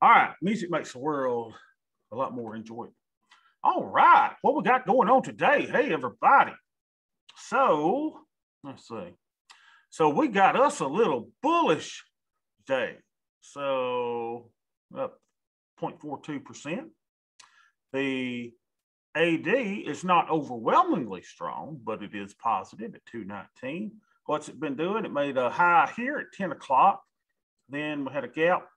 All right, music makes the world a lot more enjoyable. All right, what we got going on today? Hey, everybody. So, let's see. So, we got us a little bullish day. So, up 0.42%. The AD is not overwhelmingly strong, but it is positive at 219. What's it been doing? It made a high here at 10 o'clock. Then we had a gap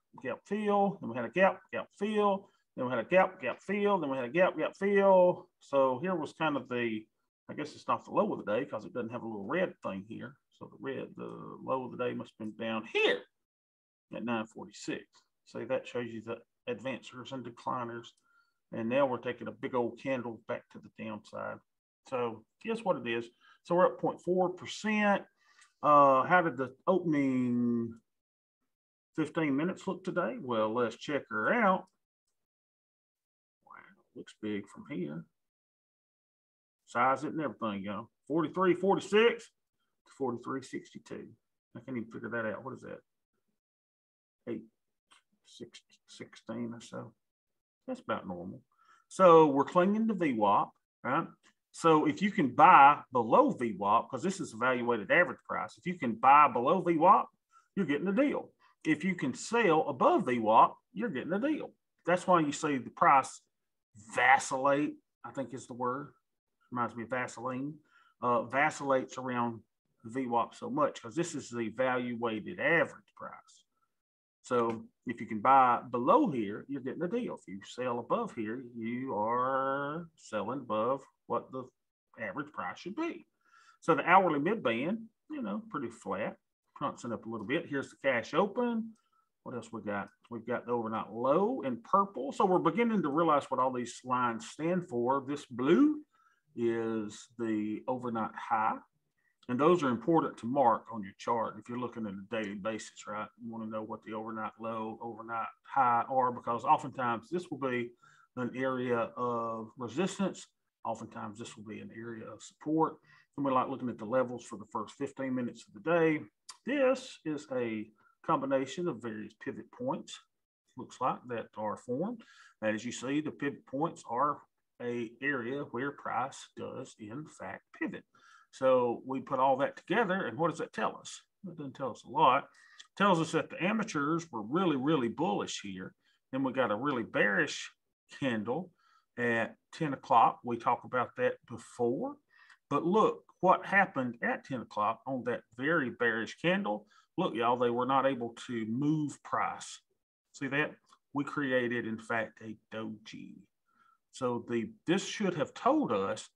fill. Then we had a gap fill. Then we had a gap fill. Then we had a gap fill. So here was kind of the, I guess it's not the low of the day because it doesn't have a little red thing here. So the low of the day must have been down here at 946. So that shows you the advancers and decliners. And now we're taking a big old candle back to the downside. So guess what it is. So we're up 0.4%. How did the opening 15 minutes look today? Well, let's check her out. Wow, looks big from here. Size it and everything, y'all. 43.46 to 43.62. I can't even figure that out. What is that? 8.16 or so. That's about normal. So we're clinging to VWAP, right? So if you can buy below VWAP, because this is evaluated average price, if you can buy below VWAP, you're getting a deal. If you can sell above VWAP, you're getting a deal. That's why you see the price vacillate, I think is the word. Reminds me of Vaseline. Vacillates around VWAP so much because this is the evaluated average price. So if you can buy below here, you're getting a deal. If you sell above here, you are selling above what the average price should be. So the hourly mid-band, pretty flat, prancing up a little bit. Here's the cash open. What else we got? We've got the overnight low in purple. So we're beginning to realize what all these lines stand for. This blue is the overnight high. And those are important to mark on your chart if you're looking at a daily basis, right? You want to know what the overnight low, overnight high are, because oftentimes this will be an area of resistance. Oftentimes this will be an area of support. And we like looking at the levels for the first 15 minutes of the day. This is a combination of various pivot points, looks like, that are formed. And as you see, the pivot points are an area where price does in fact pivot. So we put all that together, and what does that tell us? It doesn't tell us a lot. It tells us that the amateurs were really, really bullish here. Then we got a really bearish candle at 10 o'clock. We talked about that before. But look what happened at 10 o'clock on that very bearish candle. Look, y'all, they were not able to move price. See that? We created, in fact, a doji. So this should have told us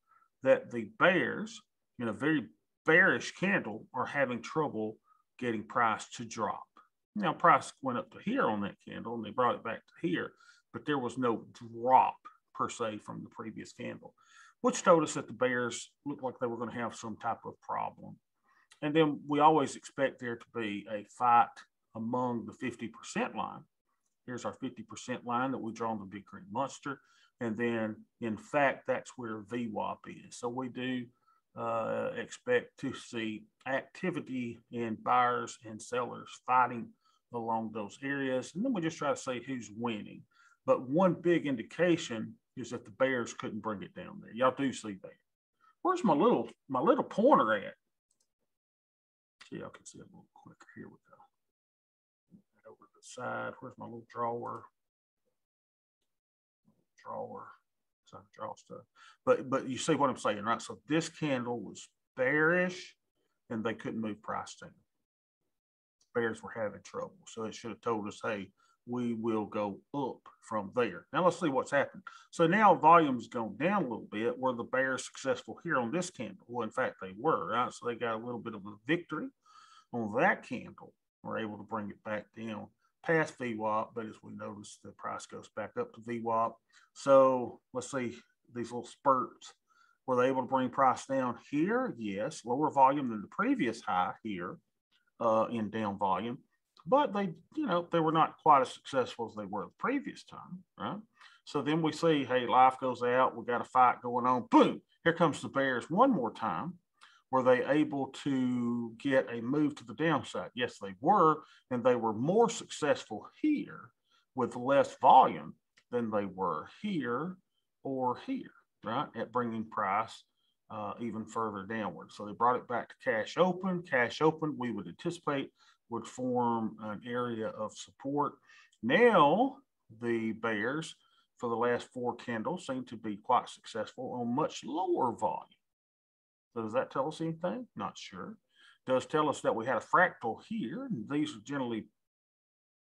that the bears, in a very bearish candle, are having trouble getting price to drop. Now, price went up to here on that candle, and they brought it back to here, but there was no drop per se from the previous candle, which told us that the bears looked like they were going to have some type of problem. And then we always expect there to be a fight among the 50% line. Here's our 50% line that we draw on the big green monster. And then, in fact, that's where VWAP is. So we do expect to see activity in buyers and sellers fighting along those areas. And then we just try to say who's winning. But one big indication is that the bears couldn't bring it down there. Y'all do see that. Where's my little pointer at? See, y'all can see it a little quicker. Here we go. Over to the side. Where's my little drawer? So I draw stuff. But you see what I'm saying, right? So this candle was bearish and they couldn't move price down. Bears were having trouble. So it should have told us, hey, we will go up from there. Now let's see what's happened. So now volume's gone down a little bit. Were the bears successful here on this candle? Well, in fact, they were, right? So they got a little bit of a victory on that candle. We're able to bring it back down past VWAP, but as we notice, the price goes back up to VWAP. So let's see these little spurts. Were they able to bring price down here? Yes, lower volume than the previous high here in down volume, but they were not quite as successful as they were the previous time, right? So then we see, hey, life goes out. We got a fight going on. Boom! Here comes the bears one more time. Were they able to get a move to the downside? Yes, they were, and they were more successful here with less volume than they were here or here, right? At bringing price even further downward. So they brought it back to cash open. Cash open, we would anticipate, would form an area of support. Now, the bears for the last 4 candles seem to be quite successful on much lower volume. So does that tell us anything? Not sure. It does tell us that we had a fractal here. And these are generally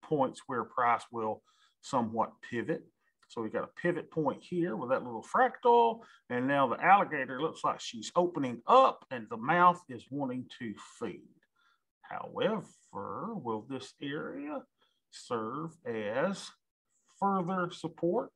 points where price will somewhat pivot. So we got a pivot point here with that little fractal. And now the alligator looks like she's opening up and the mouth is wanting to feed. However, will this area serve as further support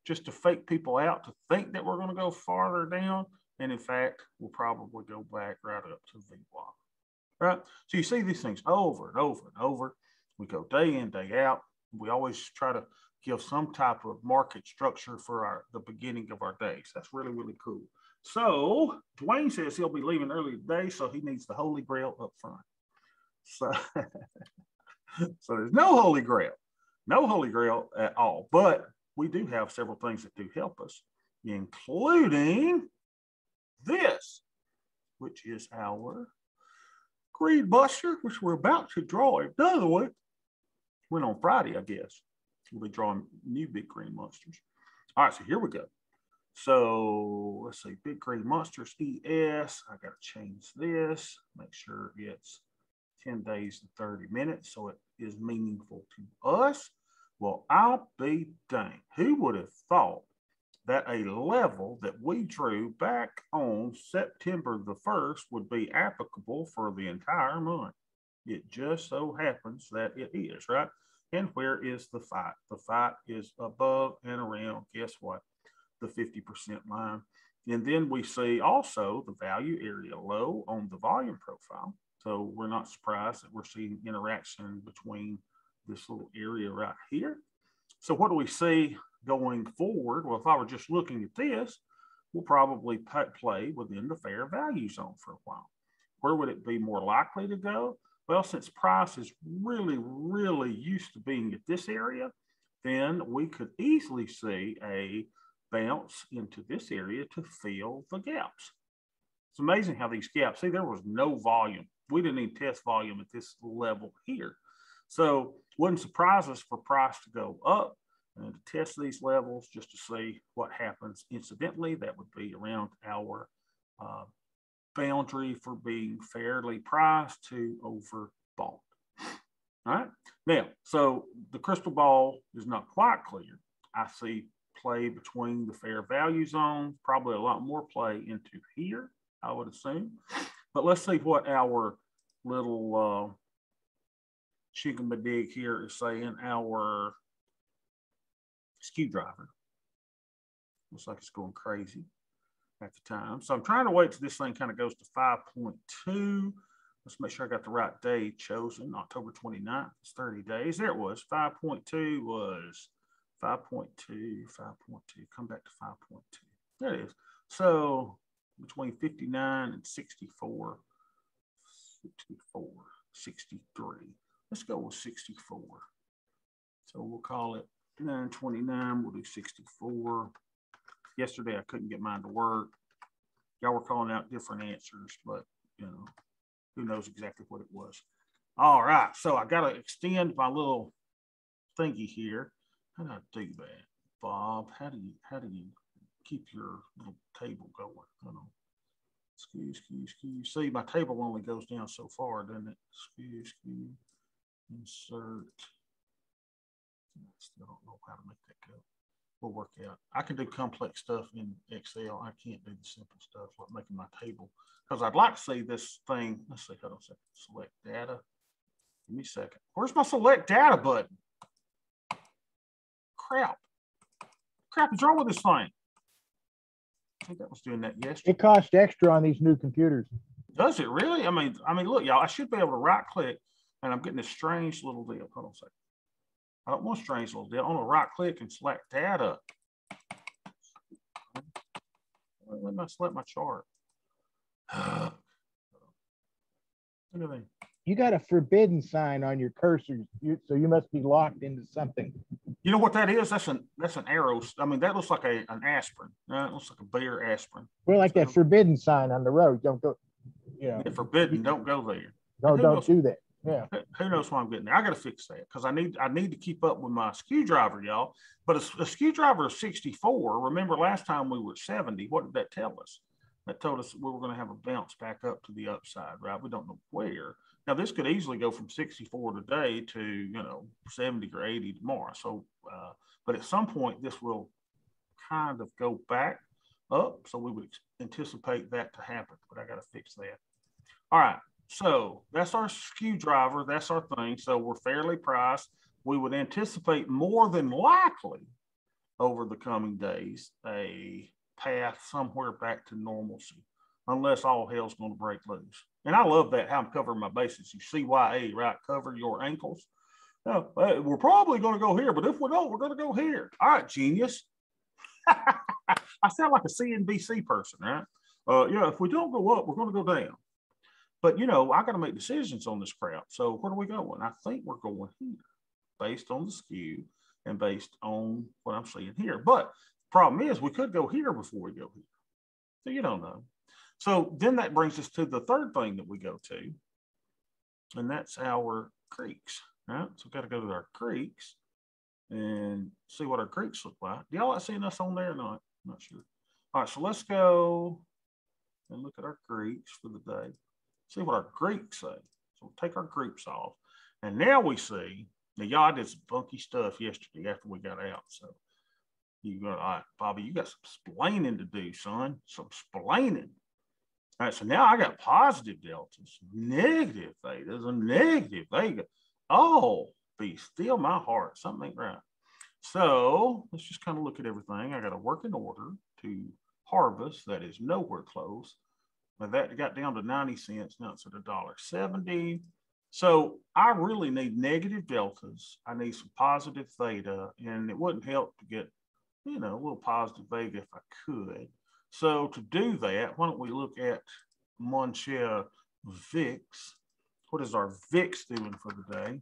just to fake people out to think that we're going to go farther down? And in fact, we'll probably go back right up to VWAP, right? So you see these things over and over and over. We go day in, day out. We always try to give some type of market structure for the beginning of our days. That's really, really cool. So Dwayne says he'll be leaving early today, so he needs the Holy Grail up front. So, so there's no Holy Grail at all. But we do have several things that do help us, including this, which is our Green Buster, which we're about to draw another one. Went on Friday, I guess. We'll be drawing new big green monsters. All right, so here we go. So let's see, big green monsters, ES. I got to change this, make sure it's 10 days and 30 minutes so it is meaningful to us. Well, I'll be dang. Who would have thought that a level that we drew back on September the 1st would be applicable for the entire month? It just so happens that it is, right? And where is the fight? The fight is above and around, guess what? The 50% line. And then we see also the value area low on the volume profile. So we're not surprised that we're seeing interaction between this little area right here. So what do we see going forward? Well, if I were just looking at this, we'll probably play within the fair value zone for a while. Where would it be more likely to go? Well, since price is really, really used to being at this area, then we could easily see a bounce into this area to fill the gaps. It's amazing how these gaps, see, there was no volume. We didn't even test volume at this level here. So wouldn't surprise us for price to go up and to test these levels just to see what happens. Incidentally, that would be around our boundary for being fairly priced to overbought. All right. Now, so the crystal ball is not quite clear. I see play between the fair value zones, probably a lot more play into here, I would assume. But let's see what our little Chickamadig here is saying. Our screwdriver looks like it's going crazy at the time. So I'm trying to wait till this thing kind of goes to 5.2. Let's make sure I got the right day chosen. October 29th, it's 30 days. There it was. 5.2 was 5.2, 5.2. Come back to 5.2. There it is. So between 59 and 64, 64, 63. Let's go with 64. So we'll call it 929. We'll do 64. Yesterday, I couldn't get mine to work. Y'all were calling out different answers, but, you know, who knows exactly what it was. All right, so I got to extend my little thingy here. How do I do that? Bob, how do you keep your little table going? I don't know. Skew. See, my table only goes down so far, doesn't it? Skew. Insert. I still don't know how to make that go. We'll work out. I can do complex stuff in Excel. I can't do the simple stuff like making my table, because I'd like to see this thing. Let's see. Hold on a second. Select data. Give me a second. Where's my select data button? Crap is wrong with this thing? I think that was doing that yesterday. It costs extra on these new computers. Does it really? I mean, look, y'all, I should be able to right click, and I'm getting this strange little deal. Hold on a second. I don't want a strange little deal. I want to right click and select data. Let me select my chart. Look at that. You got a forbidden sign on your cursor, so you must be locked into something. You know what that is? That's an arrow. I mean, that looks like an aspirin. It looks like a bear aspirin. We're like that forbidden sign on the road. Don't go, Yeah, forbidden. Don't go there. No, don't do that. Yeah. Who knows why I'm getting there? I got to fix that because I need to keep up with my screwdriver, y'all. But a screwdriver is 64. Remember last time we were 70. What did that tell us? That told us we were going to have a bounce back up to the upside, right? We don't know where. Now this could easily go from 64 today to 70 or 80 tomorrow. So, but at some point this will kind of go back up. So we would anticipate that to happen. But I got to fix that. All right. So that's our screwdriver. That's our thing. So we're fairly priced. We would anticipate more than likely over the coming days a path somewhere back to normalcy, unless all hell's going to break loose. And I love that, how I'm covering my bases. You CYA, right? Cover your ankles. No, we're probably going to go here, but if we don't, we're going to go here. All right, genius. I sound like a CNBC person, right? If we don't go up, we're going to go down. But, I got to make decisions on this crap. So where are we going? I think we're going here based on the skew and based on what I'm seeing here. But the problem is we could go here before we go here. So you don't know. So then that brings us to the third thing that we go to, and that's our creeks, right? So we've got to go to our creeks and see what our creeks look like. Do y'all like seeing us on there or not? I'm not sure. All right, so let's go and look at our creeks for the day. See what our Greeks say. So we'll take our Greeks off. And now we see, now y'all did some funky stuff yesterday after we got out. So you go, all right, Bobby, you got some splaining to do, son. Some splaining. All right, so now I got positive deltas, negative thetas, and negative vega. Oh, be still my heart. Something ain't right. So let's just kind of look at everything. I got a working order to harvest that is nowhere close. But that got down to 90 cents. Now it's at $1.70. So I really need negative deltas. I need some positive theta, and it wouldn't help to get, a little positive vega if I could. So to do that, why don't we look at Monshare VIX? What is our VIX doing for the day?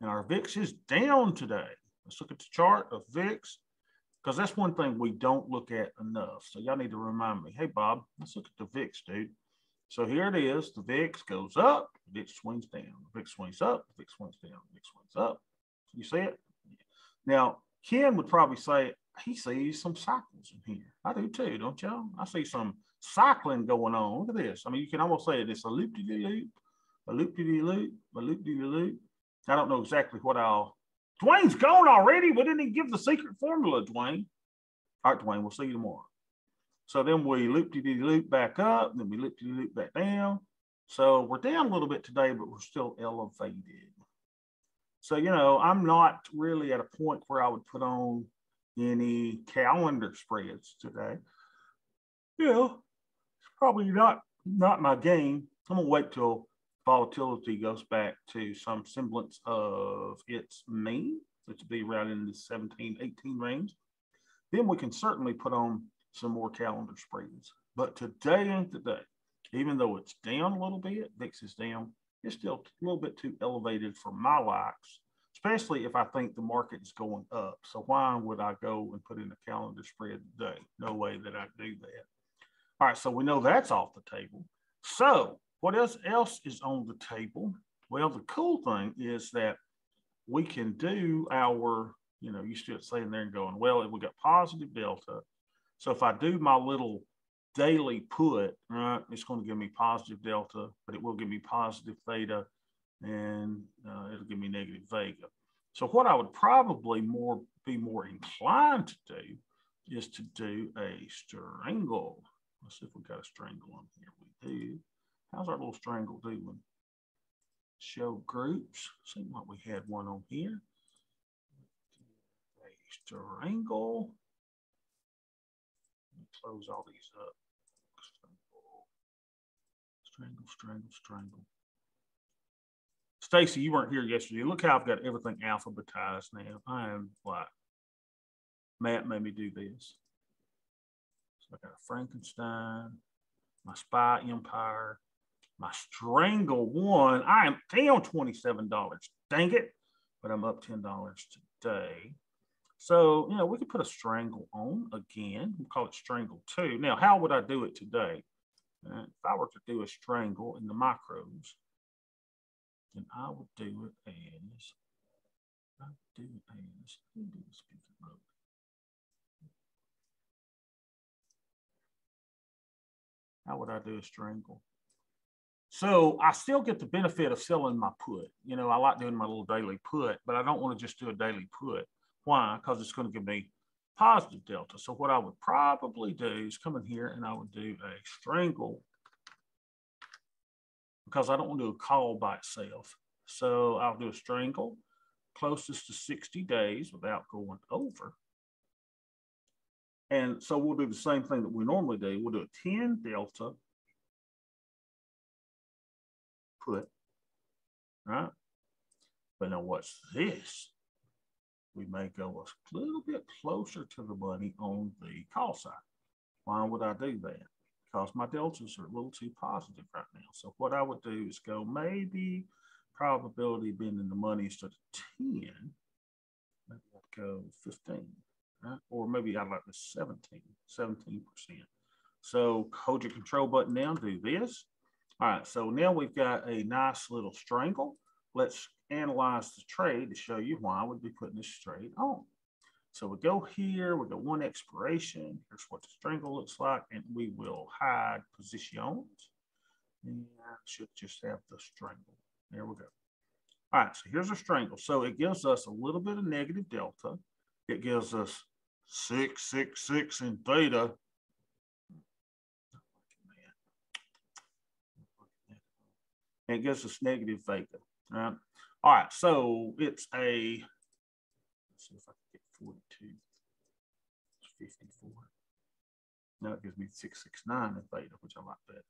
And our VIX is down today. Let's look at the chart of VIX, because that's one thing we don't look at enough. So y'all need to remind me, hey, Bob, let's look at the VIX, dude. So here it is. The VIX goes up, the VIX swings down. The VIX swings up, the VIX swings down, the VIX swings up. You see it? Now, Ken would probably say he sees some cycles in here. I do too, don't y'all? I see some cycling going on. Look at this. I mean, you can almost say it's a loop-de-de-loop, a loop-de-de-loop, a loop-de-de-loop. I don't know exactly what Dwayne's gone already. We didn't even give the secret formula, Dwayne. All right, Dwayne, we'll see you tomorrow. So then we loop-de-de-loop back up, and then we loop-de-de-loop back down. So we're down a little bit today, but we're still elevated. So, I'm not really at a point where I would put on any calendar spreads today. It's probably not my game. I'm going to wait till volatility goes back to some semblance of its mean, which would be right in the 17, 18 range. Then we can certainly put on some more calendar spreads. But today ain't the day. Even though it's down a little bit, VIX is down, it's still a little bit too elevated for my likes, especially if I think the market is going up. So why would I go and put in a calendar spread today? No way that I do that. All right, so we know that's off the table. So what else is on the table? Well, the cool thing is that we can do our, you still sitting there and going, well, we got positive delta. So if I do my little daily put, right, it's going to give me positive delta, but it will give me positive theta, and it'll give me negative vega. So what I would probably be more inclined to do is to do a strangle. Let's see if we got a strangle on here. We do. How's our little strangle doing? Show groups. Seems like we had one on here. A strangle. Close all these up. Strangle. Stacy, you weren't here yesterday. Look how I've got everything alphabetized now. I am like, Matt made me do this. So I got a Frankenstein, my Spy Empire, my Strangle one. I am down $27. Dang it. But I'm up $10 today. So, you know, we could put a strangle on again. We call it strangle 2. Now, how would I do it today? If I were to do a strangle in the micros, then I would do it as, how would I do a strangle? So I still get the benefit of selling my put. You know, I like doing my little daily put, but I don't want to just do a daily put. Why? Because it's going to give me positive delta. So what I would probably do is come in here and I would do a strangle, because I don't want to do a call by itself. So I'll do a strangle closest to 60 days without going over. And so we'll do the same thing that we normally do. We'll do a 10 delta put, right? But now what's this? We may go a little bit closer to the money on the call side. Why would I do that? Because my deltas are a little too positive right now. So what I would do is go maybe probability of being in the money instead of 10, maybe I'd go 15, right? Or maybe I'd like the 17%. So hold your control button down, do this. All right, so now we've got a nice little strangle. Let's analyze the trade to show you why I would be putting this trade on. So we go here, we go one expiration. Here's what the strangle looks like, and we will hide positions. And I should just have the strangle. There we go. All right, so here's a strangle. So it gives us a little bit of negative delta. It gives us 666 in theta. And it gives us negative theta. Right? All right, so it's a, let's see if I can get 42. It's 54. Now it gives me 669 in theta, which I like that.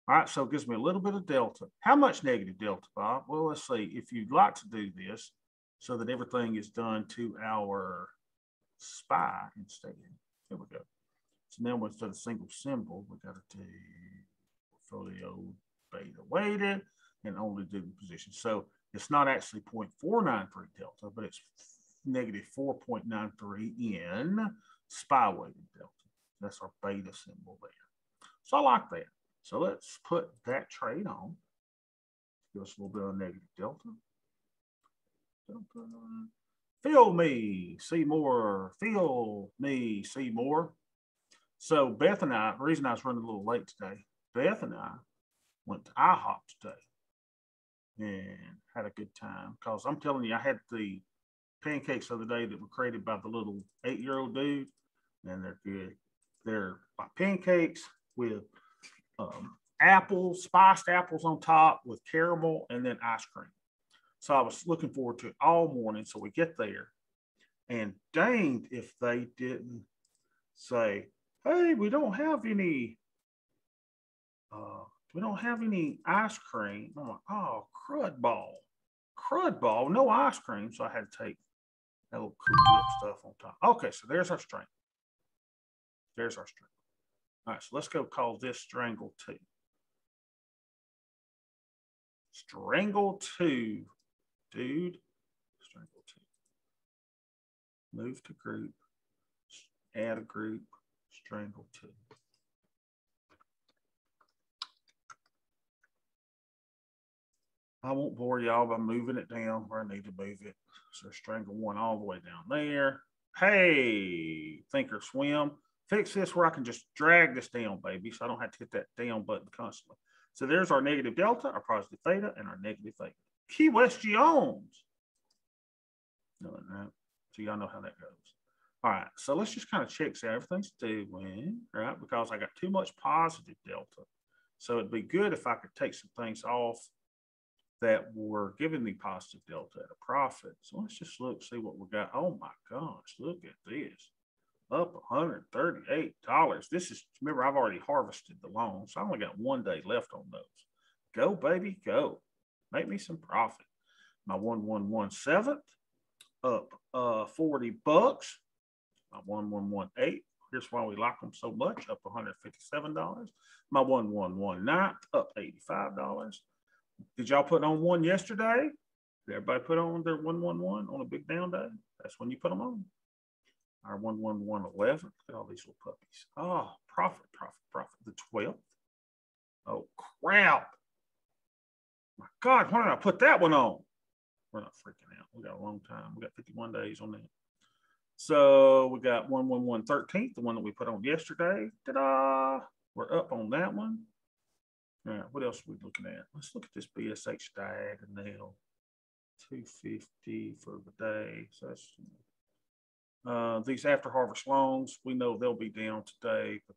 All right, so it gives me a little bit of delta. How much negative delta, Bob? Well, let's see. If you'd like to do this so that everything is done to our SPY instead. Here we go. So now instead of single symbol, we got to do portfolio beta weighted and only do the position. So it's not actually 0.493 delta, but it's negative 4.93 in SPY weighted delta. That's our beta symbol there. So I like that. So let's put that trade on. Give us a little bit of negative delta. Feel me, see more. Feel me, see more. So Beth and I, the reason I was running a little late today, Beth and I went to IHOP today and had a good time, because I'm telling you, I had the pancakes the other day that were created by the little 8-year-old dude, and they're good. They're pancakes with apples, spiced apples on top with caramel, and then ice cream. So I was looking forward to it all morning. So we get there, and danged if they didn't say, "Hey, we don't have any ice cream." I'm like, "Oh, crud ball, no ice cream." So I had to take that little Cool Whip stuff on top. Okay, so there's our string. There's our string. All right, so let's go call this strangle 2. Strangle 2, dude. Strangle 2. Move to group. Add a group. Strangle 2. I won't bore y'all by moving it down where I need to move it. So strangle 1 all the way down there. Hey, Thinkorswim, fix this where I can just drag this down, baby, so I don't have to hit that down button constantly. So there's our negative delta, our positive theta, and our negative theta. Key West Jones. No. So y'all know how that goes. All right, so let's just kind of check so everything's doing, right? Because I got too much positive delta. So it'd be good if I could take some things off that were giving me positive delta at a profit. So let's just look, see what we got. Oh my gosh, look at this. Up $138. This is, remember, I've already harvested the loan, so I only got 1 day left on those. Go, baby, go. Make me some profit. My 1117 up $40. My 1118. Here's why we like them so much, up $157. My 1119 up $85. Did y'all put on one yesterday? Did everybody put on their 111 on a big down day? That's when you put them on. Our 11111. Look at all these little puppies. Oh, profit. The 12th. Oh, crap. My God, why did I put that one on? We're not freaking out. We got a long time. We got 51 days on that. So we got 11113th, the one that we put on yesterday. Ta-da! We're up on that one. All right, what else are we looking at? Let's look at this BSH diagonal. 250 for the day. So that's these after harvest longs. We know they'll be down today, but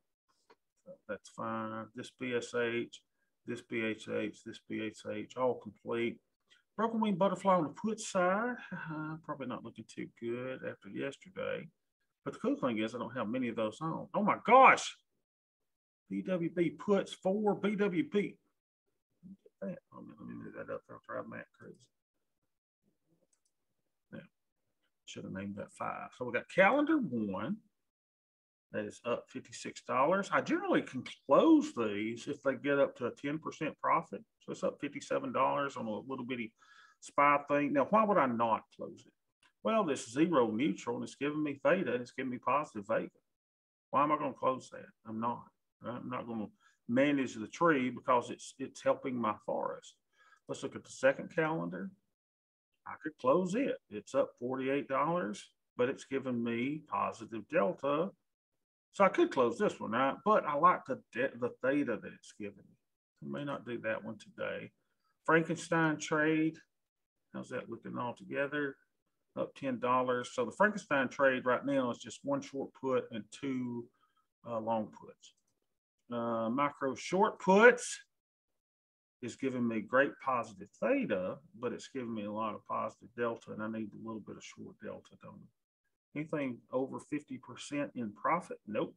that's fine. This BSH, this BHH, this BHH, all complete. Broken wing butterfly on the put side, probably not looking too good after yesterday. But the cool thing is I don't have many of those on. Oh my gosh. BWB puts 4 BWB. Let me move that up. I'll try Matt crazy. Yeah. Should have named that 5. So we got calendar 1. That is up $56. I generally can close these if they get up to a 10% profit. So it's up $57 on a little bitty SPY thing. Now, why would I not close it? Well, this zero neutral and it's giving me theta and it's giving me positive vega. Why am I going to close that? I'm not. I'm not going to manage the tree because it's helping my forest. Let's look at the second calendar. I could close it. It's up $48, but it's giving me positive delta. So I could close this one out, but I like the theta that it's giving me. I may not do that one today. Frankenstein trade, how's that looking all together? Up $10. So the Frankenstein trade right now is just 1 short put and 2 long puts. Micro short puts is giving me great positive theta, but it's giving me a lot of positive delta, and I need a little bit of short delta, don't I? Anything over 50% in profit? Nope.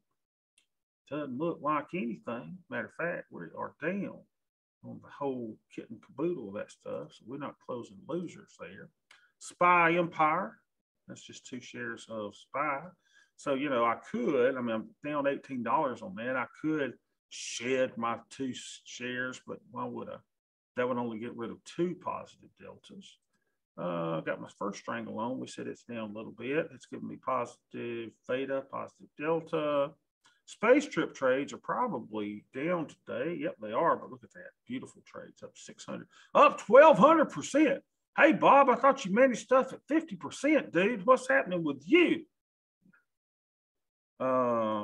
Doesn't look like anything. Matter of fact, we are down on the whole kit and caboodle of that stuff. So we're not closing losers there. SPY Empire. That's just 2 shares of SPY. So, you know, I could, I mean, I'm down $18 on that. I could shed my 2 shares, but why would I? That would only get rid of 2 positive deltas. Got my first strangle on. We said it's down a little bit. It's giving me positive theta, positive delta. Space trip trades are probably down today. Yep, they are. But look at that. Beautiful trades up 600, up 1,200%. Hey, Bob, I thought you managed stuff at 50%, dude. What's happening with you?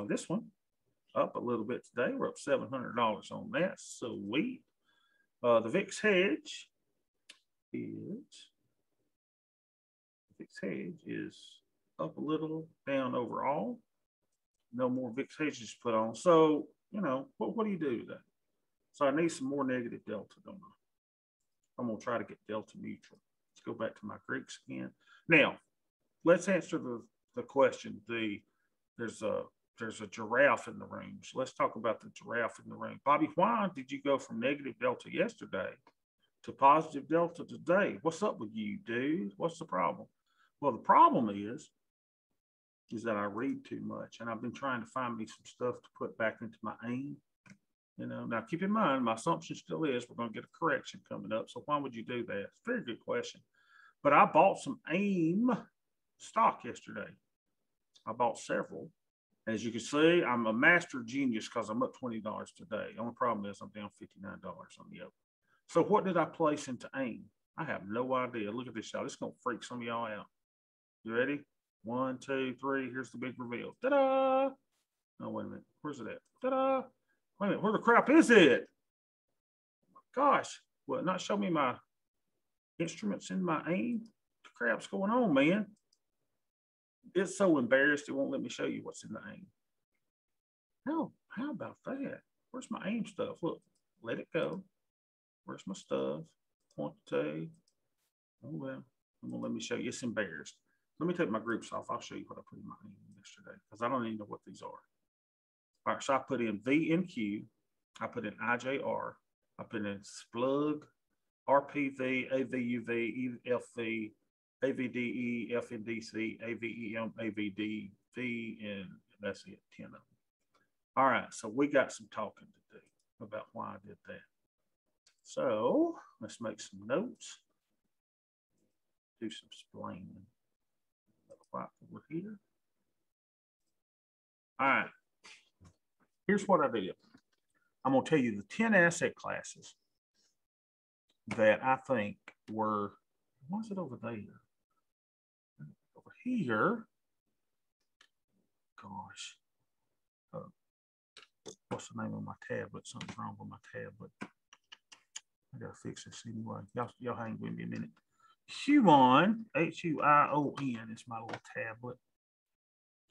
This one up a little bit today. We're up $700 on that. Sweet. The VIX hedge is up a little, down overall. No more VIX hedges put on. So, you know, what do you do today? So I need some more negative delta, don't I? I'm going to try to get delta neutral. Let's go back to my Greeks again. Now, let's answer the question. There's a giraffe in the room. So let's talk about the giraffe in the room. Bobby, why did you go from negative delta yesterday to positive delta today? What's up with you, dude? What's the problem? Well, the problem is that I read too much, and I've been trying to find me some stuff to put back into my AIM. You know, now keep in mind, my assumption still is we're going to get a correction coming up. So why would you do that? It's a very good question. But I bought some AIM stock yesterday. I bought several. As you can see, I'm a master genius because I'm up $20 today. The only problem is I'm down $59 on the open. So what did I place into AIM? I have no idea. Look at this, y'all. This is going to freak some of y'all out. You ready? 1, 2, 3. Here's the big reveal. Ta-da! No, wait a minute. Where's it at? Ta-da! Wait a minute. Where the crap is it? Oh my gosh. What, not show me my instruments in my AIM? What the crap's going on, man? It's so embarrassed it won't let me show you what's in the AIM. How about that? Where's my AIM stuff? Look, let it go. Where's my stuff? Quantity. Oh, well, I'm going to let me show you. It's embarrassed. Let me take my groups off. I'll show you what I put in my AIM yesterday because I don't even know what these are. All right, so I put in VNQ. I put in IJR. I put in SPLUG, RPV, AVUV, EFV, AVDE, FNDC, AVEM, AVDV, and that's it, 10 of them. All right, so we got some talking to do about why I did that. So let's make some notes, do some explaining. White over here. All right. Here's what I did. I'm going to tell you the 10 asset classes that I think were, why is it over there? Over here. Gosh. What's the name of my tablet? Something's wrong with my tablet. I got to fix this anyway. Y'all hang with me a minute. Huion, Huion is my little tablet.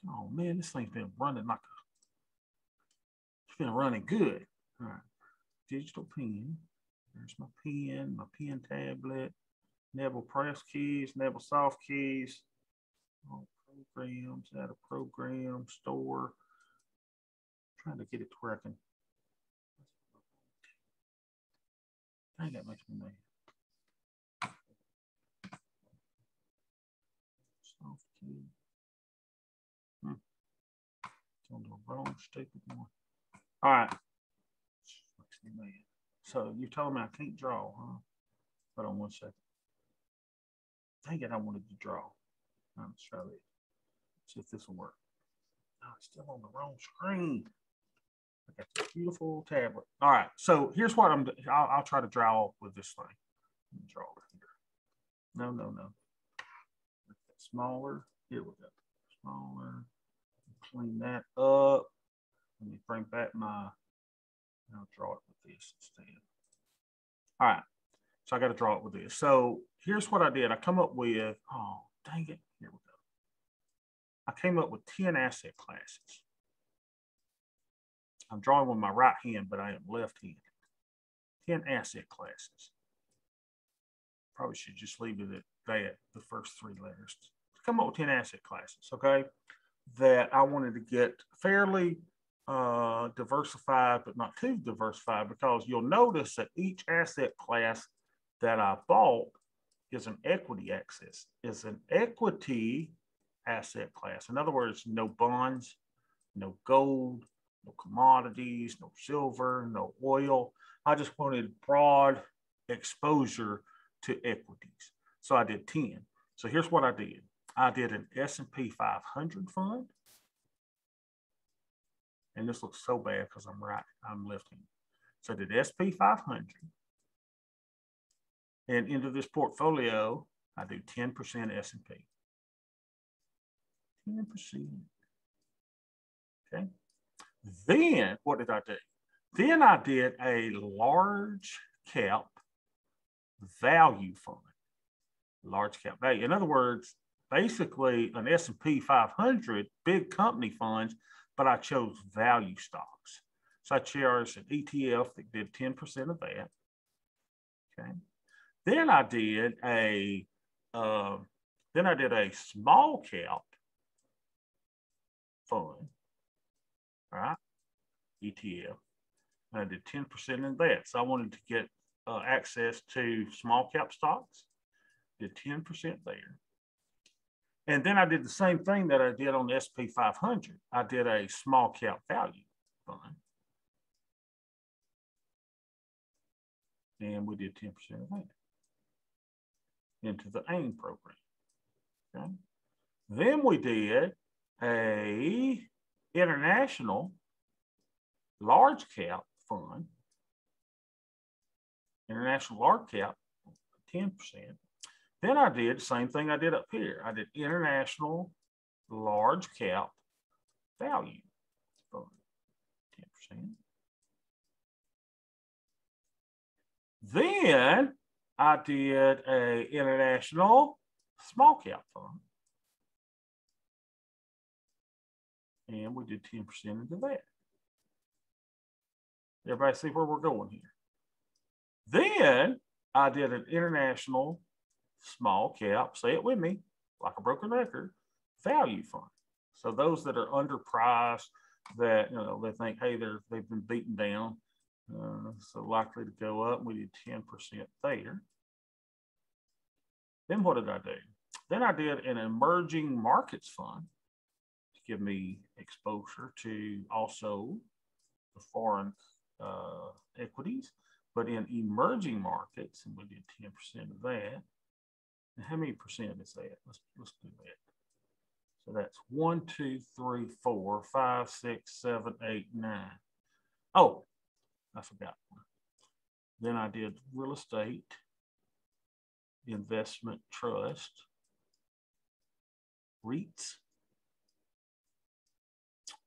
Oh man, this thing's been running like a, it's been running good. All right, digital pen. There's my pen tablet, Neville press keys, Neville soft keys, all programs, add a program, store. I'm trying to get it to where I can. Dang, that makes me mad. Soft key. It's on the wrong stupid one. All right. Makes me mad. So you told me I can't draw, huh? Hold on 1 second. Dang it, I wanted to draw. Let's try this. See if this will work. Oh, it's still on the wrong screen. I got this beautiful tablet. All right, so here's what I'll try to draw with this thing. Let me draw it here. No. Smaller. Here we go. Smaller. Clean that up. Let me bring back my, I'll draw it with this instead. All right, so I got to draw it with this. So here's what I did. I come up with, oh, dang it. Here we go. I came up with 10 asset classes. I'm drawing with my right hand, but I am left-handed. 10 asset classes. Probably should just leave it at that, the first 3 letters. Come up with 10 asset classes, okay? That I wanted to get fairly diversified, but not too diversified, because you'll notice that each asset class that I bought is an equity asset class. In other words, no bonds, no gold, no commodities, no silver, no oil. I just wanted broad exposure to equities. So I did 10. So here's what I did. I did an S&P 500 fund. And this looks so bad because I'm left-handed. So I did SP 500. And into this portfolio, I do 10% S&P. 10%. Okay. Then what did I do? Then I did a large cap value fund. Large cap value. In other words, basically an S&P 500 big company funds, but I chose value stocks. So I chose an ETF that did 10% of that. Okay. Then I did a small cap fund, right? ETF. And I did 10% in that. So I wanted to get access to small cap stocks. Did 10% there. And then I did the same thing that I did on the SP 500. I did a small cap value fund. And we did 10% of that into the AIM program. Okay. Then we did a international large cap fund. International large cap, 10%. Then I did the same thing I did up here. I did international large cap value fund, 10%. Then I did a international small cap fund. And we did 10% into that. Everybody see where we're going here? Then I did an international small cap, say it with me, like a broken record, value fund. So those that are underpriced, that they think, hey, they've been beaten down, so likely to go up. We did 10% there. Then what did I do? Then I did an emerging markets fund to give me exposure to also the foreign equities, but in emerging markets, and we did 10% of that. And how many percent is that? Let's do that. So that's 1, 2, 3, 4, 5, 6, 7, 8, 9. Oh, I forgot one. Then I did real estate, investment trust, REITs.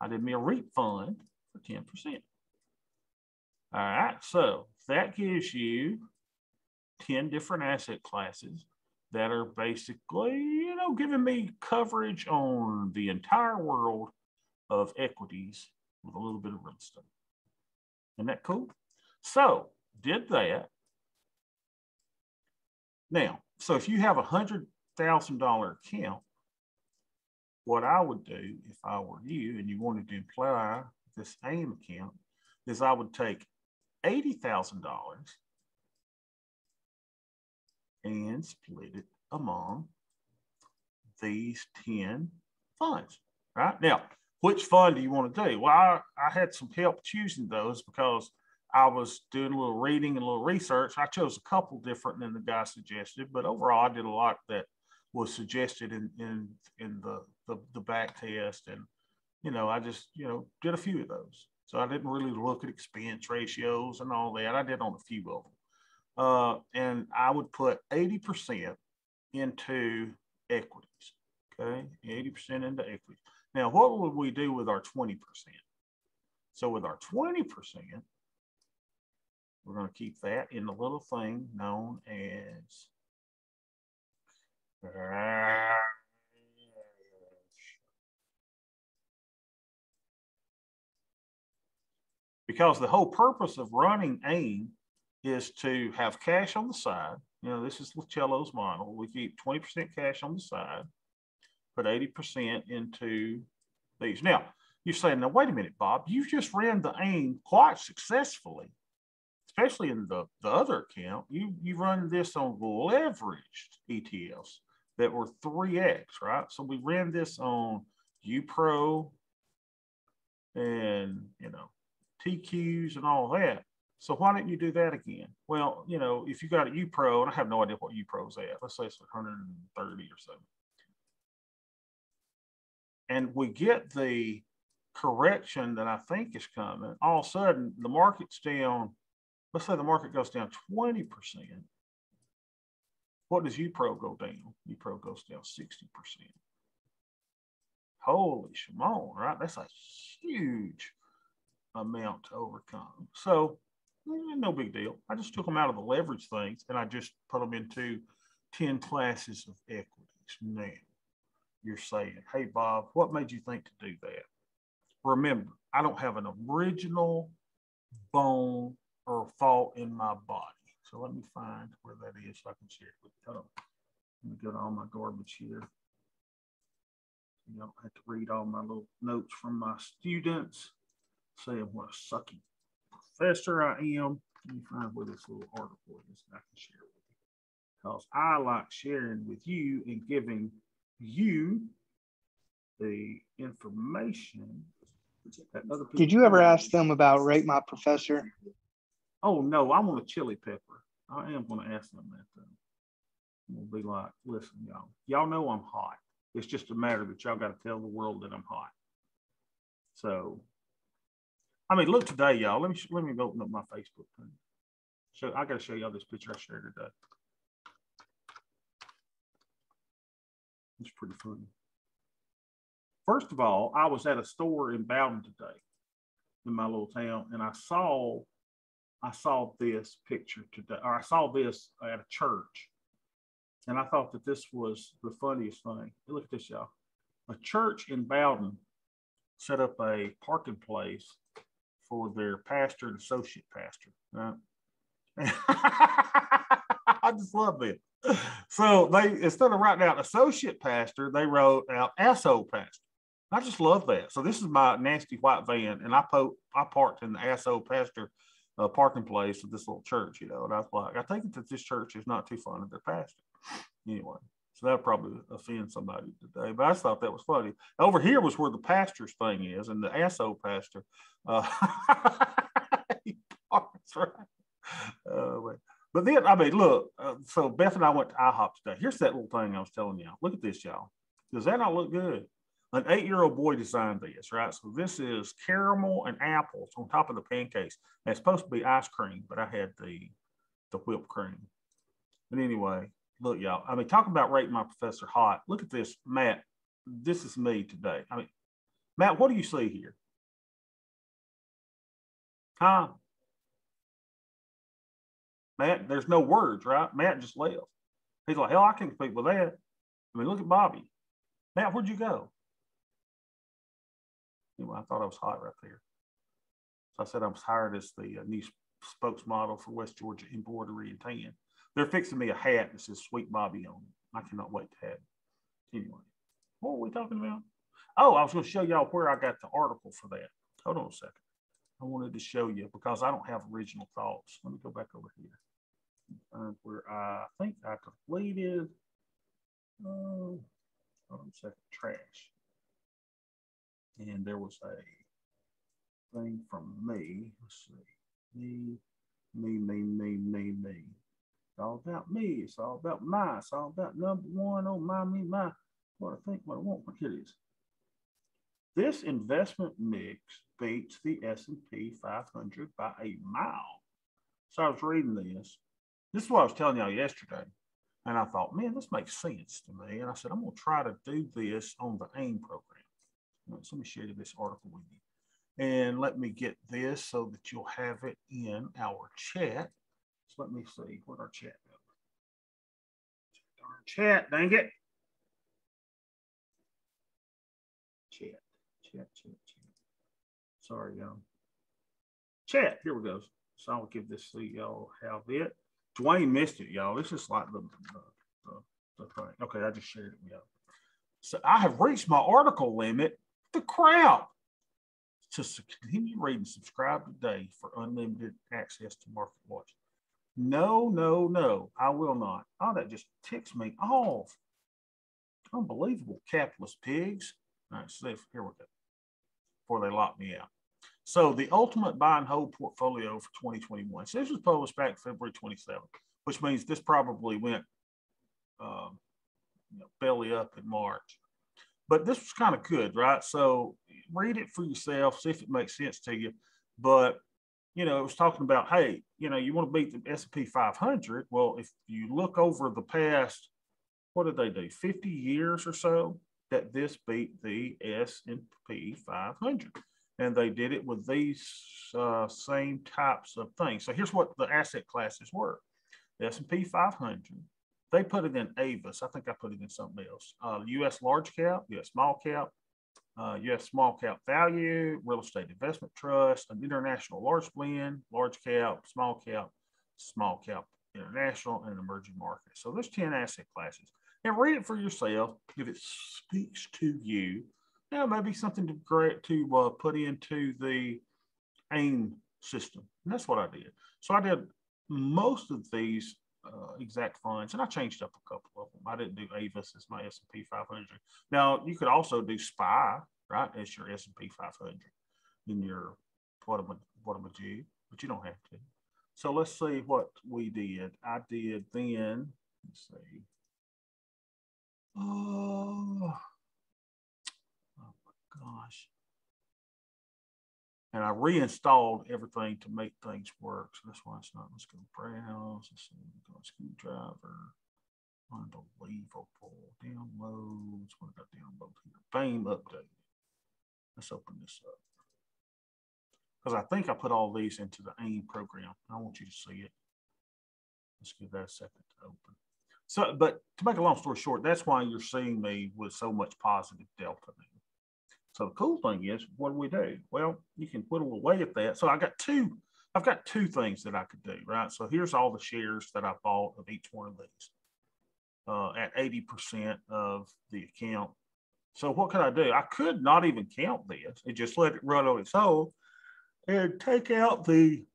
I did me a REIT fund for 10%. All right, so that gives you 10 different asset classes that are basically, you know, giving me coverage on the entire world of equities with a little bit of real estate. Isn't that cool? So did that. Now, so if you have a $100,000 account, what I would do if I were you and you wanted to apply this AIM account is I would take $80,000 and split it among these 10 funds, right? Now, which fund do you want to do? Well, I had some help choosing those because I was doing a little reading and a little research. I chose a couple different than the guy suggested, but overall, I did a lot that was suggested in the back test. And, you know, I just, you know, did a few of those. So I didn't really look at expense ratios and all that. I did on a few of them. And I would put 80% into equities, okay? 80% into equities. Now, what would we do with our 20%? So with our 20%, we're going to keep that in the little thing known as because the whole purpose of running AIM is to have cash on the side. You know, this is Lucello's model. We keep 20% cash on the side, put 80% into these. Now, you're saying, now, wait a minute, Bob, you just ran the AIM quite successfully, especially in the other account. You run this on leveraged ETFs that were 3X, right? So we ran this on UPRO and, you know, TQs and all that. So why didn't you do that again? Well, you know, if you got a UPRO, and I have no idea what UPRO is at, let's say it's 130 or so. And we get the correction that I think is coming. All of a sudden, the market's down. Let's say the market goes down 20%. What does UPRO go down? UPRO goes down 60%. Holy shimon, right? That's a huge amount to overcome. So no big deal. I just took them out of the leverage things and I just put them into 10 classes of equities. Now, you're saying, hey, Bob, what made you think to do that? Remember, I don't have an original bone or fault in my body. So let me find where that is so I can share it with you. Let me go to all my garbage here. You don't have to read all my little notes from my students saying what a sucky professor I am. Let me find where this little article is that I can share with you. Because I like sharing with you and giving you the information. Did you ever ask them about Rate My Professor? Oh, no, I want a chili pepper. I am going to ask them that, though. I'm going to be like, listen, y'all. Y'all know I'm hot. It's just a matter that y'all got to tell the world that I'm hot. So, I mean, look today, y'all. Let me open up my Facebook page. So I got to show y'all this picture I shared today. It's pretty funny. First of all, I was at a store in Bowden today, in my little town, and I saw this picture today, or I saw this at a church, and I thought that this was the funniest thing. Look at this, y'all. A church in Bowden set up a parking place for their pastor and associate pastor. Right? I just love it. So they, instead of writing out associate pastor, they wrote out ASO pastor. I just love that. So this is my nasty white van, and I parked in the ASO pastor parking place of this little church, you know. And I was like, I think that this church is not too fond of their pastor. Anyway, so that'll probably offend somebody today, but I just thought that was funny. Over here was where the pastor's thing is, and the ASO pastor. He parks right. But then, I mean, look, so Beth and I went to IHOP today. Here's that little thing I was telling y'all. Look at this, y'all. Does that not look good? An 8-year-old boy designed this, right? So this is caramel and apples on top of the pancakes. And it's supposed to be ice cream, but I had the whipped cream. But anyway, look, y'all. I mean, talk about rating my professor hot. Look at this, Matt. This is me today. I mean, Matt, what do you see here? Huh? Matt, there's no words, right? Matt just left. He's like, hell, I can't compete with that. I mean, look at Bobby. Matt, where'd you go? Anyway, I thought I was hot right there. So I said I was hired as the new spokesmodel for West Georgia Embroidery and Tan. They're fixing me a hat that says Sweet Bobby on it. I cannot wait to have it. Anyway, what were we talking about? Oh, I was going to show y'all where I got the article for that. Hold on a second. I wanted to show you because I don't have original thoughts. Let me go back over here. Where I think I completed, hold on a second, trash. And there was a thing from me. Let's see. Me. It's all about me. It's all about my. It's all about number one. Oh, my. What I think, what I want. Here it is. This investment mix beats the S&P 500 by a mile. So I was reading this. This is what I was telling y'all yesterday. And I thought, man, this makes sense to me. And I said, I'm going to try to do this on the AIM program. So let me share this article with you. And let me get this so that you'll have it in our chat. So let me see what our chat goes. Darn chat, dang it. Chat. Sorry, y'all. Chat, here we go. So I'll give this to y'all have it. Dwayne missed it, y'all. This is like the thing. Okay, I just shared it with y'all. So I have reached my article limit. The crowd. To continue reading, subscribe today for unlimited access to Market Watch. No, I will not. Oh, that just ticks me off. Unbelievable capitalist pigs. All right, so here we go. Before they lock me out. So the ultimate buy and hold portfolio for 2021. So this was published back February 27th, which means this probably went belly up in March. But this was kind of good, right? So read it for yourself, see if it makes sense to you. But, it was talking about, hey, you want to beat the S&P 500. Well, if you look over the past, what did they do, 50 years or so, that this beat the S&P 500. And they did it with these same types of things. So here's what the asset classes were. The S&P 500, they put it in Avis. I think I put it in something else. U.S. large cap, U.S. small cap, U.S. small cap value, real estate investment trust, an international large blend, large cap, small cap international, and emerging markets. So there's 10 asset classes. And read it for yourself. If it speaks to you, maybe something to put into the AIM system. And that's what I did. So I did most of these exact funds, and I changed up a couple of them. I didn't do Avis as my S&P 500. Now, you could also do SPY, right, as your S&P 500 in your what am I do, but you don't have to. So let's see what we did. I did then, let's see. Oh my gosh. And I reinstalled everything to make things work. So that's why it's not. Let's go browse. Let's see. Go screwdriver. Unbelievable. Downloads. What did I download here? BAME update. Let's open this up. Because I think I put all these into the AIM program. I want you to see it. Let's give that a second to open. So, but to make a long story short, that's why you're seeing me with so much positive delta now. So the cool thing is, what do we do? Well, you can whittle away at that. So I've got two things that I could do, right? So here's all the shares that I bought of each one of these at 80% of the account. So what could I do? I could not even count this and just let it run on its own and take out the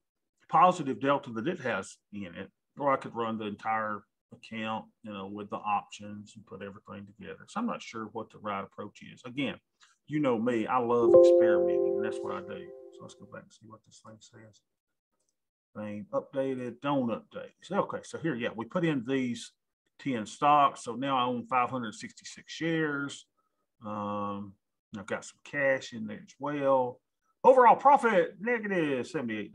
positive delta that it has in it, or I could run the entire account, with the options and put everything together. So I'm not sure what the right approach is. Again, you know me, I love experimenting, and that's what I do. So let's go back and see what this thing says. Thing updated, don't update. Okay, so here, we put in these 10 stocks. So now I own 566 shares. I've got some cash in there as well. Overall profit, negative $78.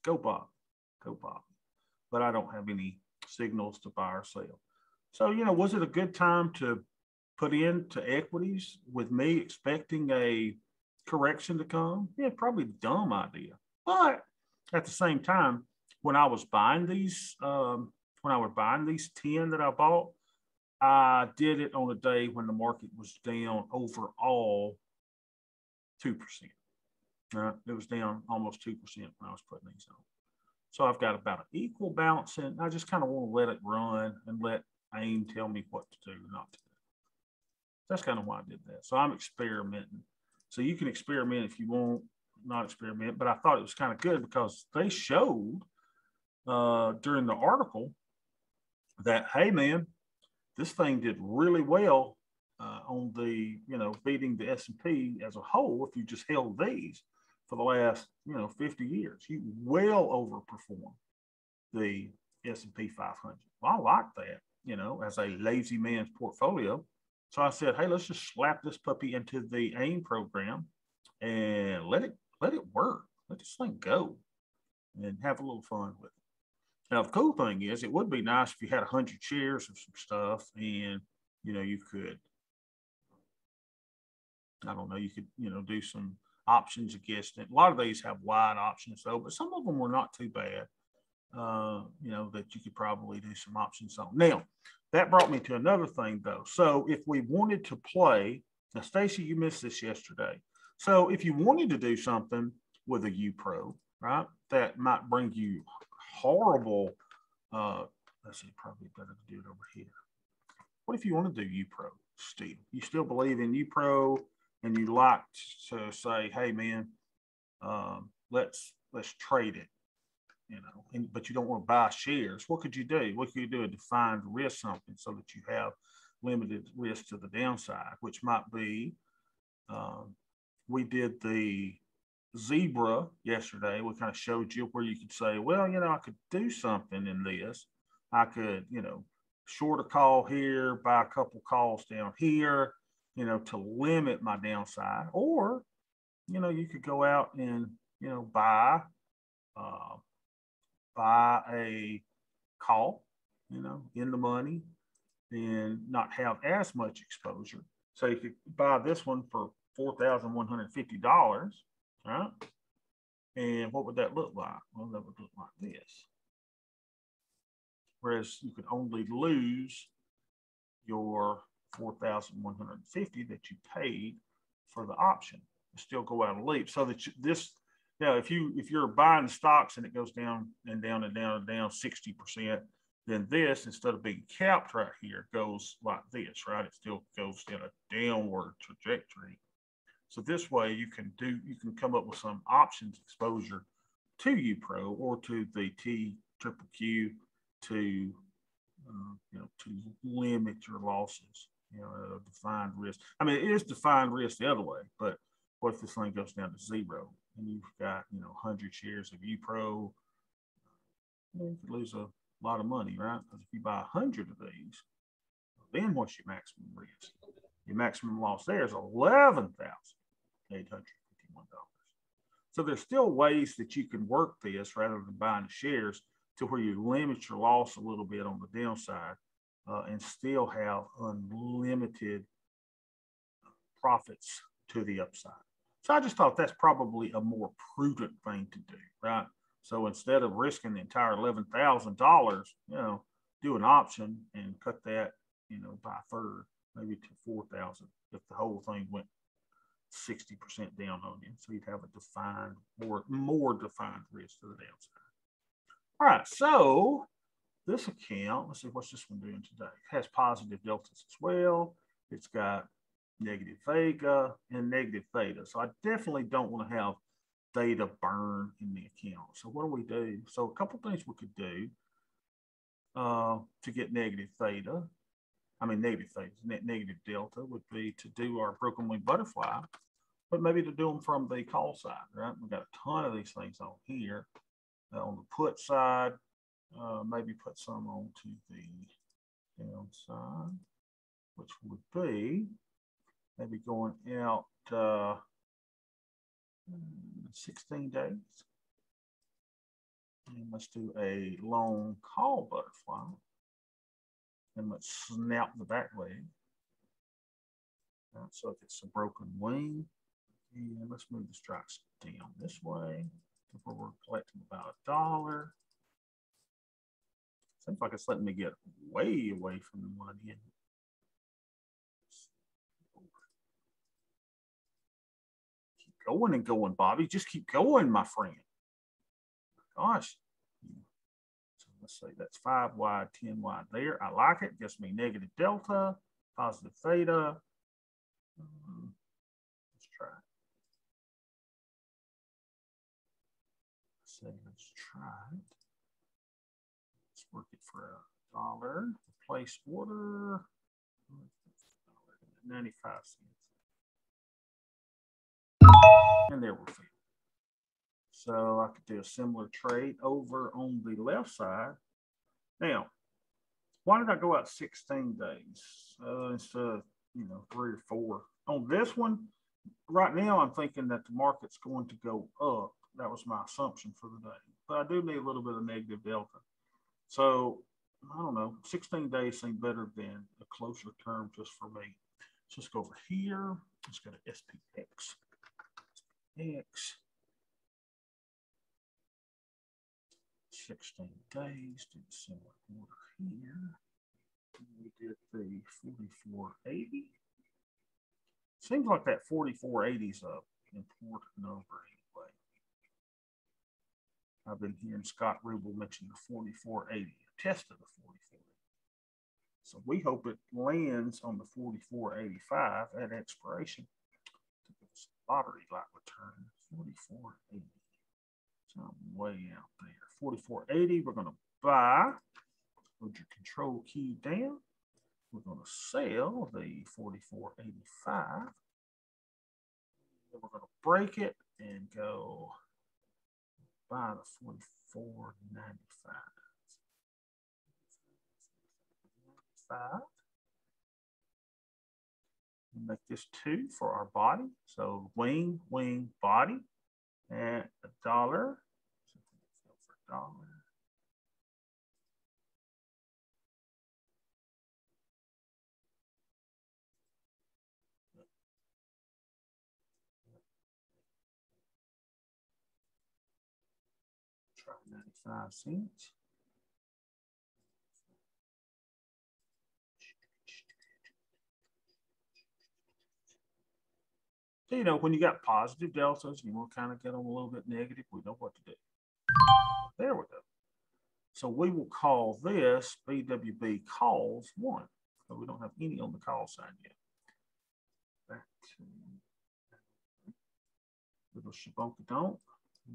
Go Bob. Go Bob. But I don't have any signals to buy or sell. So, was it a good time to put into equities with me expecting a correction to come? Yeah, probably a dumb idea. But at the same time, when I was buying these, 10 that I bought, I did it on a day when the market was down overall 2%. It was down almost 2% when I was putting these on. So I've got about an equal balance, and I just kind of want to let it run and let AIM tell me what to do, not to do. That's kind of why I did that. So I'm experimenting. So you can experiment if you want, not experiment, but I thought it was kind of good because they showed during the article that, hey, man, this thing did really well on the, beating the S&P as a whole. If you just held these for the last, 50 years, you well overperform the S&P 500. Well, I like that, as a lazy man's portfolio. So I said, hey, let's just slap this puppy into the AIM program and let it work. Let this thing go and have a little fun with it. Now, the cool thing is, it would be nice if you had 100 shares of some stuff and, you could, I don't know, you could, do some options against it. A lot of these have wide options, though, but some of them were not too bad, that you could probably do some options on. Now, that brought me to another thing, though. So if we wanted to play, now, Stacy, you missed this yesterday. So if you wanted to do something with a UPRO, right, that might bring you horrible, let's see, probably better to do it over here. What if you want to do UPRO still? You still believe in UPRO and you like to say, hey, man, let's trade it, but you don't want to buy shares. What could you do? What could you do? A defined risk something so that you have limited risk to the downside, which might be, we did the Zebra yesterday. We kind of showed you where you could say, well, I could do something in this. I could, short a call here, buy a couple calls down here, to limit my downside. Or, you could go out and, buy a call, in the money and not have as much exposure. So you could buy this one for $4,150, right? And what would that look like? Well, that would look like this. Whereas you could only lose your $4,150 that you paid for the option. Still go out and leap. So that this, if you're buying the stocks and it goes down and down and down and down 60%, then this, instead of being capped right here, goes like this, right? It still goes in a downward trajectory. So this way you can come up with some options exposure to UPRO or to the TQQQ to limit your losses, a defined risk. I mean, it is defined risk the other way, but what if this thing goes down to zero and you've got, 100 shares of UPRO? You could lose a lot of money, right? Because if you buy 100 of these, then what's your maximum risk? Your maximum loss there is $11,851. So there's still ways that you can work this rather than buying shares to where you limit your loss a little bit on the downside and still have unlimited profits to the upside. So I just thought that's probably a more prudent thing to do, right? So instead of risking the entire $11,000, do an option and cut that, by a third, maybe to $4,000 if the whole thing went 60% down on you. So you'd have a defined, more defined risk to the downside. All right, so this account, let's see, what's this one doing today? It has positive deltas as well. It's got negative vega and negative theta. So I definitely don't want to have theta burn in the account. So what do we do? So a couple things we could do to get negative theta. I mean, negative delta would be to do our broken wing butterfly, but maybe to do them from the call side, right? We've got a ton of these things on here. On the put side, maybe put some onto the downside, which would be, maybe going out 16 days. And let's do a long call butterfly. And let's snap the back leg. So if it's a broken wing, and let's move the strikes down this way. We're collecting about $1. Seems like it's letting me get way away from the money. Keep going and going, Bobby. Just keep going, my friend. Gosh. So let's say that's 5 wide, 10 wide there. I like it. Gives me negative delta, positive theta. Let's try it. Let's try it. Let's work it for $1. Place order. 95 cents. And there we go. So I could do a similar trade over on the left side. Now, why did I go out 16 days instead of 3 or 4? On this one, right now, I'm thinking that the market's going to go up. That was my assumption for the day. But I do need a little bit of negative delta. So, I don't know, 16 days seem better than a closer term just for me. So let's go over here. Let's go to SPX. SPX. 16 days, do the similar order here. We did the 4480. Seems like that 4480 is an important number anyway. I've been hearing Scott Rubel mention the 4480, a test of the 4480. So we hope it lands on the 4485 at expiration. It's a lottery-like return, 4480. So I'm way out there. 4480, we're going to buy. Put your control key down. We're going to sell the 4485. Then we're going to break it and go buy the 4495. Make this 2 for our body. So wing, body at $1. So for $1. Try 95 cents. So, when you got positive deltas, you want to kind of get them a little bit negative, we know what to do. There we go. So we will call this BWB calls 1. So we don't have any on the call side yet. Back to little Shabonka don't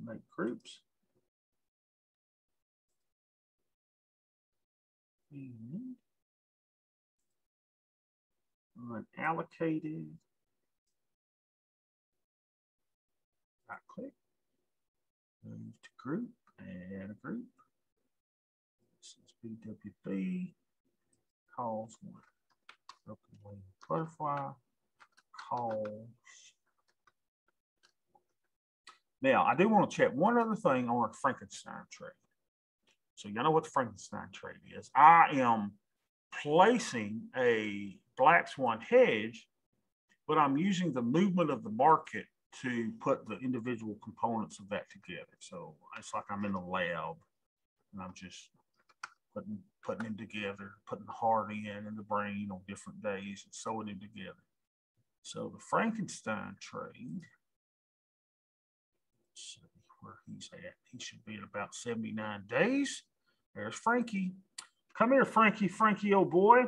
make groups. Unallocated. Right click. Move to group, add a group. This is BWB. Calls 1. Broken wing butterfly. Calls. Now, I do want to check one other thing on our Frankenstein trade. So y'all know what the Frankenstein trade is. I am placing a Black Swan hedge, but I'm using the movement of the market to put the individual components of that together. So it's like I'm in a lab and I'm just putting them together, putting the heart in and the brain on different days and sewing them together. So the Frankenstein trade, let's see where he's at. He should be at about 79 days. There's Frankie. Come here, Frankie. Frankie, old boy.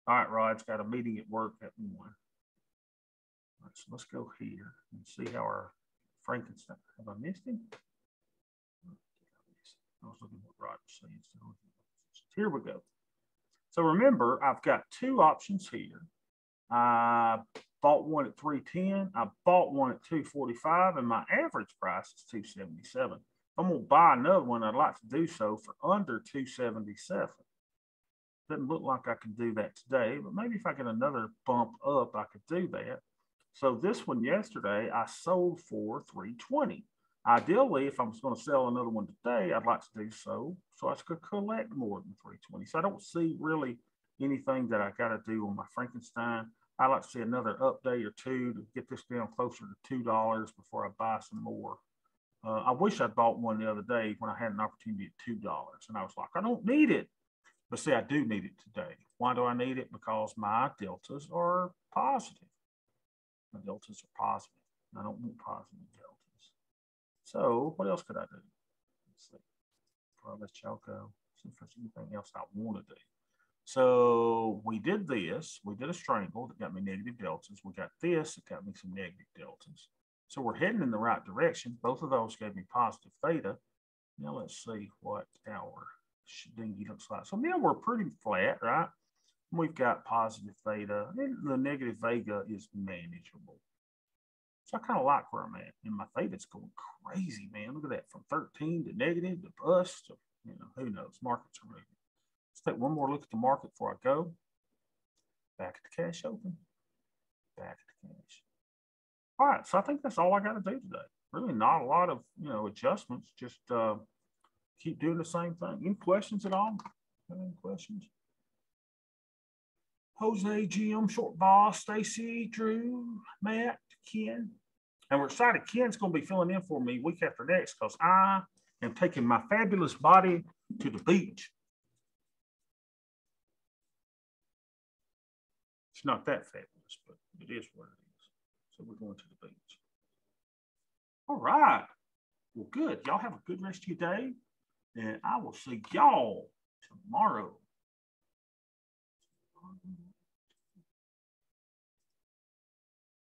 All right, Rod's got a meeting at work at 1. All right, so let's go here and see how our Frankenstein. Have I missed him? I was looking at what Rod was saying. So here we go. So remember, I've got 2 options here. I bought one at 310. I bought one at 245, and my average price is 277. I'm going to buy another one. I'd like to do so for under 277. Doesn't look like I can do that today, but maybe if I get another bump up, I could do that. So this one yesterday, I sold for 320. Ideally, if I was going to sell another one today, I'd like to do so I could collect more than 320. So I don't see really anything that I got to do on my Frankenstein. I'd like to see another update or two to get this down closer to $2 before I buy some more. I wish I'd bought one the other day when I had an opportunity at $2, and I was like, I don't need it. But see, I do need it today. Why do I need it? Because my deltas are positive. My deltas are positive. I don't want positive deltas. So what else could I do? Let's see. Before I let y'all go, see if there's anything else I want to do. So we did this. We did a strangle that got me negative deltas. We got this that got me some negative deltas. So we're heading in the right direction. Both of those gave me positive theta. Now let's see what our dingy looks like. So now we're pretty flat, right? We've got positive theta. And the negative vega is manageable. So I kind of like where I'm at. And my theta's going crazy, man. Look at that. From 13 to negative to bust. To, who knows? Markets are moving. Let's take one more look at the market before I go. Back at the cash open. Back at the cash. All right. So I think that's all I got to do today. Really not a lot of, adjustments. Just keep doing the same thing. Any questions at all? Any questions? Jose, Jim, Short Boss, Stacy, Drew, Matt, Ken. And we're excited. Ken's going to be filling in for me week after next because I am taking my fabulous body to the beach. It's not that fabulous, but it is what it is. So we're going to the beach. All right. Well, good. Y'all have a good rest of your day. And I will see y'all tomorrow.